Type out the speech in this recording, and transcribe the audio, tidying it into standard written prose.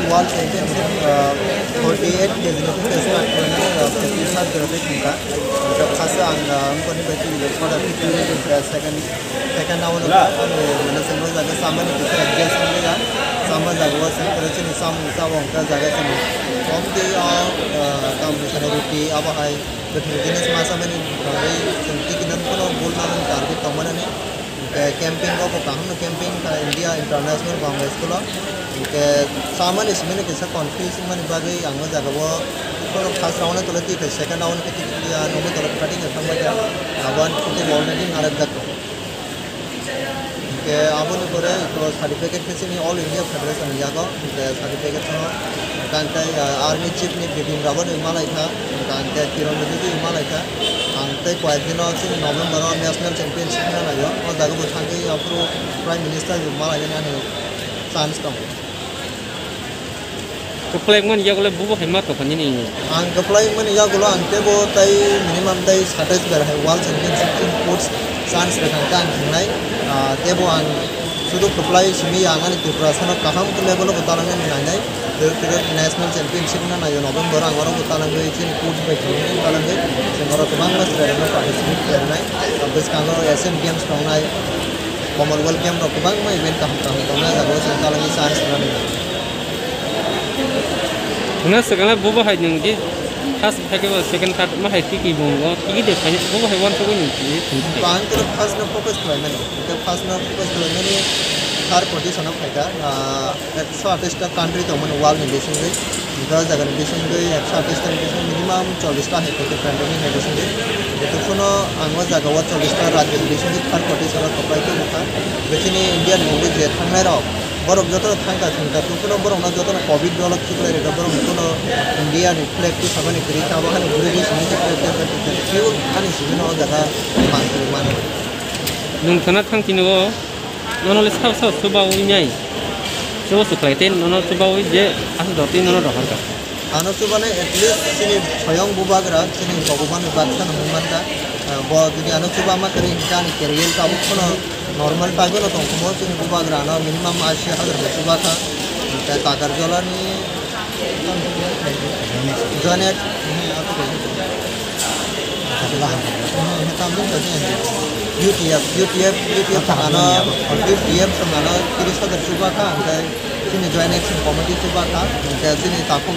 World Championship 48 ke दिन के start करने प्रतिशत करते हैं जब खासा अंगों पे की थोड़ा second round का मैंने समझ जाके सामने किसी एडजस्ट करने का समझ जागो से करते हैं सामने सामने का जगह से हम के काम मिशन रोटी अब है तो फिर मासा में संति की नंबर को बोलना है टारगेट कमर है कैंपिंग को काम कैंपिंग का इंडिया इंटरनेशनल कांग्रेस को के सामान्य इसमें कैसा कॉन्फ्रेंस में बागे आंगो जागा वो फर्स्ट राउंड तो लेती है सेकंड राउंड के या नोमे तो कटिंग है समझ जा आवन के ऑलरेडी नारद जातो के आवन करे तो सर्टिफिकेट के से ऑल इंडिया फेडरेशन जागा के सर्टिफिकेट तो कांते आर्मी चीफ ने बिपिन रावत हिमालय था कांते किरण बेदी हिमालय था कांते क्वाइट दिन से नवंबर में नेशनल चैंपियनशिप में आयो और जागा वो थांगे अप्रो प्राइम मिनिस्टर हिमालय ने चांस दं keplek man ya gole bubo hemat to khani ni ang keplek man ya golo ante bo tai minimum tai 27 bar hai world championship in sports chance rakhan kan nai te bo ang sudu keplek simi angan tripuration kaham ke level ko talang ni nai te national championship na yo november angoro ko talang ge chin sports by training talang ge sengoro tumang mas rena participate kar nai abis kangoro asian games tong nai commonwealth game ro kubang mai event kaham tong na jago se talang ni chance na ni Una segala bubo hai nung di first hai second third ma hai ki bongo ki de khai bubo hai one to ni ki pan to first no focus kar na to first no focus kar na ni third position of hai ka shortest country to man world nation ge because agar nation ge shortest nation minimum 40 ta hai to country nation ge to kono angwa jaga wa 40 ta rajya nation ge third position of apply ke mukha bechini india nodi je thangnai ro borok joto thangka thangka to kono borok na joto covid dolok khible re borok kono india ni flag to sabani kri ka ba hani gure ni sini ke fuel ani sini no jaga man nung thana thang tinu nono le sao suba ui nyai so su klaiten nono suba ui je asu doti nono ro ka ano suba ne at least sini soyong bubagra sini bhagwan baksan humanta bo jodi ano suba ma kari kan career ka kono normal time में तो हम से बुबा ग्राना minimum 80,000 सुबह था ताकर जोला ने जनेट UTF थाना यूटीएफ थाना 30,000 सुबह था उनका सिने जॉइनेक्शन कमिटी सुबह था उनका सिने ताको